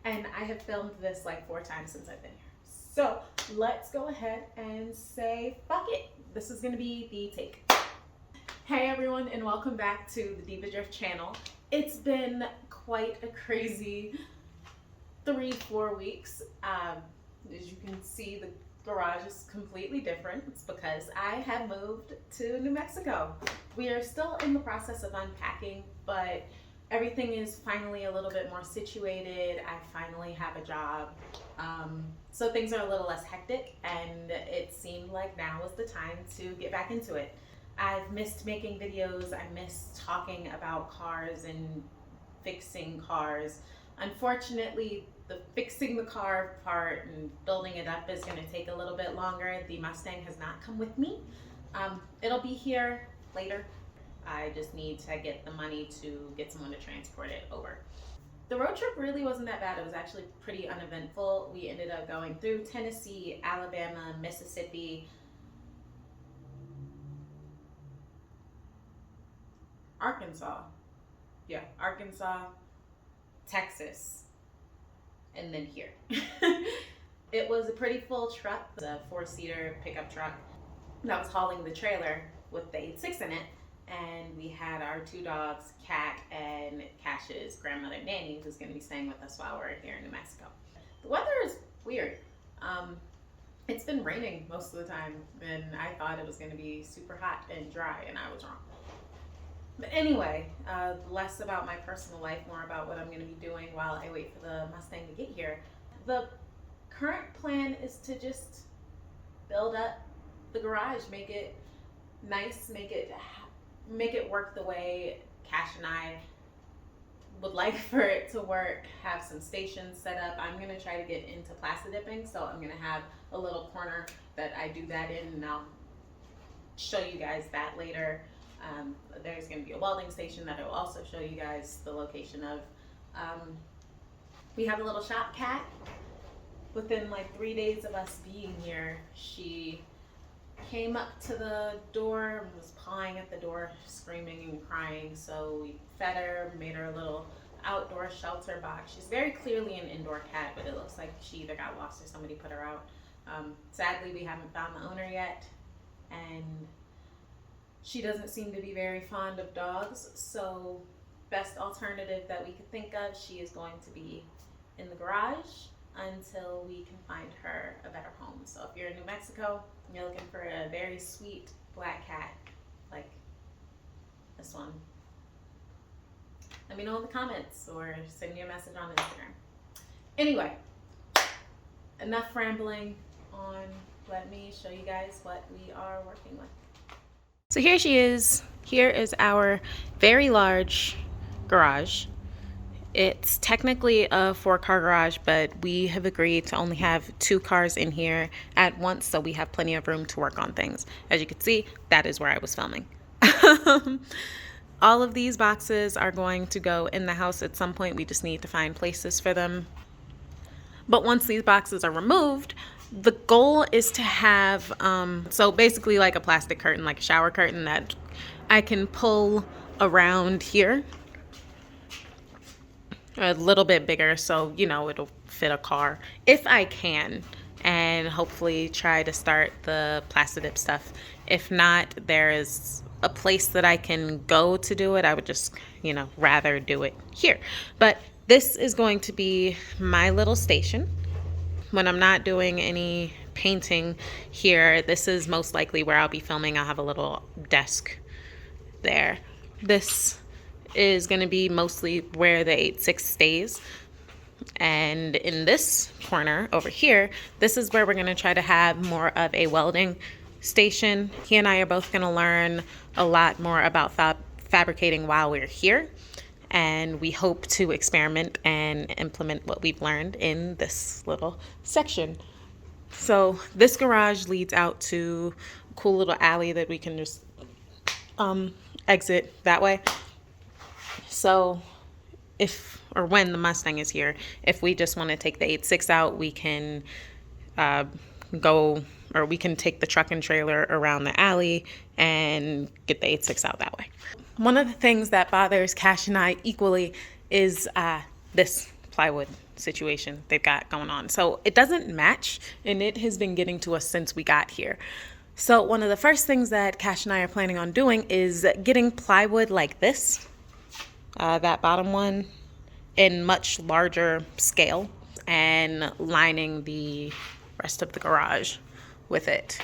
and I have filmed this like 4 times since I've been here. So let's go ahead and say fuck it. This is gonna be the take. Hey everyone, and welcome back to the Diva Drift channel. It's been quite a crazy 3-4 weeks. As you can see, the garage is completely different. It's because I have moved to New Mexico. We are still in the process of unpacking, but everything is finally a little bit more situated. I finally have a job. So things are a little less hectic, and it seemed like now was the time to get back into it. I've missed making videos. I miss talking about cars and fixing cars. Unfortunately, the fixing the car part and building it up is going to take a little bit longer. The Mustang has not come with me. It'll be here later. I just need to get the money to get someone to transport it over. The road trip really wasn't that bad. It was actually pretty uneventful. We ended up going through Tennessee, Alabama, Mississippi, Arkansas, Texas, and then here. It was a pretty full truck, a 4-seater pickup truck that was hauling the trailer with the 8.6 in it. And we had our 2 dogs, Cat and Cash's grandmother, Nanny, who's going to be staying with us while we're here in New Mexico. The weather is weird. It's been raining most of the time, and I thought it was going to be super hot and dry, and I was wrong. But anyway, less about my personal life, more about what I'm going to be doing while I wait for the Mustang to get here. The current plan is to just build up the garage, make it nice, make it work the way Cash and I would like for it to work, have some stations set up. I'm going to try to get into plastic dipping, so I'm going to have a little corner that I do that in, and I'll show you guys that later. There's going to be a welding station that I will also show you guys the location of. We have a little shop cat. Within like 3 days of us being here, she came up to the door and was pawing at the door, screaming and crying. So we fed her, made her a little outdoor shelter box. She's very clearly an indoor cat, but it looks like she either got lost or somebody put her out. Sadly, we haven't found the owner yet, and she doesn't seem to be very fond of dogs. So best alternative that we could think of, she is going to be in the garage until we can find her a better home. So if you're in New Mexico and you're looking for a very sweet black cat like this one, let me know in the comments or send me a message on Instagram. Anyway, enough rambling on. Let me show you guys what we are working with. So here she is. Here is our very large garage. It's technically a 4-car garage, but we have agreed to only have 2 cars in here at once, so we have plenty of room to work on things. As you can see, that is where I was filming. All of these boxes are going to go in the house at some point. We just need to find places for them. But once these boxes are removed, the goal is to have, so basically like a plastic curtain, like a shower curtain that I can pull around here. A little bit bigger, so you know it'll fit a car if I can, and hopefully try to start the plastic dip stuff. If not, there is a place that I can go to do it. I would just, you know, rather do it here. But this is going to be my little station. When I'm not doing any painting here, this is most likely where I'll be filming. I'll have a little desk there. This is going to be mostly where the 8.6 stays. And in this corner over here, this is where we're going to try to have more of a welding station. He and I are both going to learn a lot more about fabricating while we're here. And we hope to experiment and implement what we've learned in this little section. So this garage leads out to a cool little alley that we can just exit that way. So if or when the Mustang is here, if we just want to take the 8.6 out, we can go, or we can take the truck and trailer around the alley and get the 8.6 out that way. One of the things that bothers Cash and I equally is this plywood situation they've got going on. So it doesn't match, and it has been getting to us since we got here. So one of the first things that Cash and I are planning on doing is getting plywood like this, that bottom one, in much larger scale, and lining the rest of the garage with it,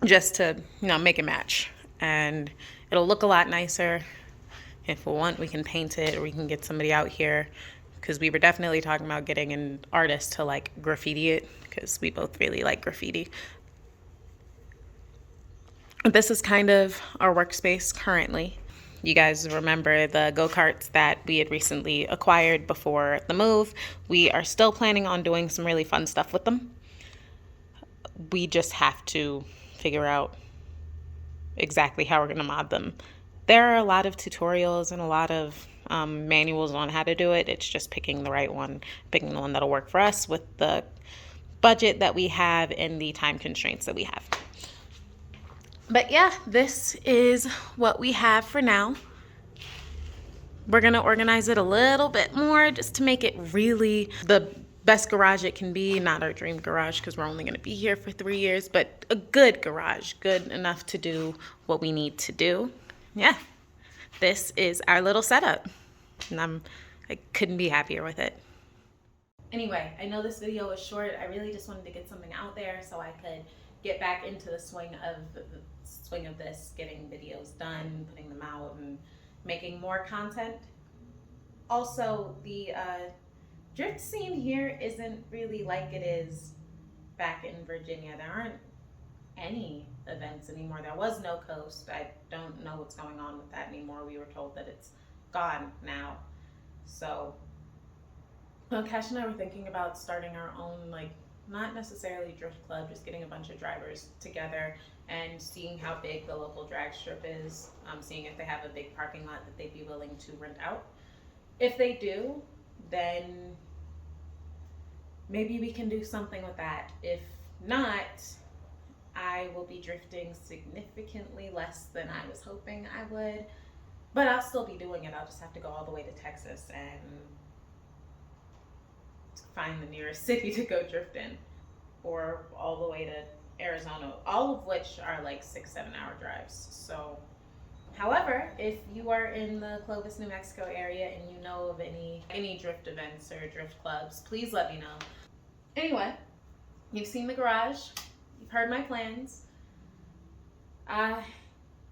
just to, you know, make it match. And it'll look a lot nicer. If we want, we can paint it, or we can get somebody out here, because we were definitely talking about getting an artist to like graffiti it, because we both really like graffiti. This is kind of our workspace currently. You guys remember the go-karts that we had recently acquired before the move. We are still planning on doing some really fun stuff with them. We just have to figure out exactly how we're going to mod them. There are a lot of tutorials and a lot of manuals on how to do it. It's just picking the right one, picking the one that'll work for us with the budget that we have and the time constraints that we have. But yeah, this is what we have for now. We're gonna organize it a little bit more just to make it really the best garage it can be. Not our dream garage, because we're only gonna be here for 3 years, but a good garage, good enough to do what we need to do. Yeah, this is our little setup, and I couldn't be happier with it. Anyway, I know this video was short. I really just wanted to get something out there so I could get back into the swing of this, getting videos done, putting them out, and making more content. Also, the drift scene here isn't really like it is back in Virginia. There aren't any events anymore. There was no coast. I don't know what's going on with that anymore. We were told that it's gone now. So, well, Cash and I were thinking about starting our own, like, not necessarily drift club, just getting a bunch of drivers together and seeing how big the local drag strip is, seeing if they have a big parking lot that they'd be willing to rent out. If they do, then maybe we can do something with that. If not, I will be drifting significantly less than I was hoping I would, but I'll still be doing it. I'll just have to go all the way to Texas and find the nearest city to go drift in, or all the way to Arizona, all of which are like 6-7 hour drives. So, however, if you are in the Clovis, New Mexico area and you know of any drift events or drift clubs, please let me know. Anyway, you've seen the garage, you've heard my plans.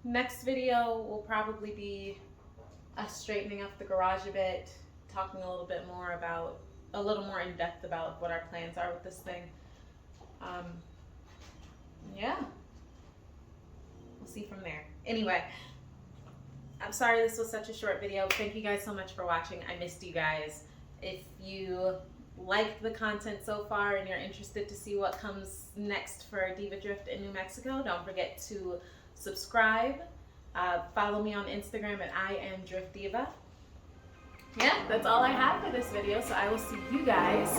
Next video will probably be us straightening up the garage a bit, talking a little more in depth about what our plans are with this thing. Yeah, we'll see from there. Anyway, I'm sorry this was such a short video. Thank you guys so much for watching. I missed you guys. If you liked the content so far and you're interested to see what comes next for Diva Drift in New Mexico, don't forget to subscribe. Follow me on Instagram at IamDriftDiva. Yeah, that's all I have for this video, so I will see you guys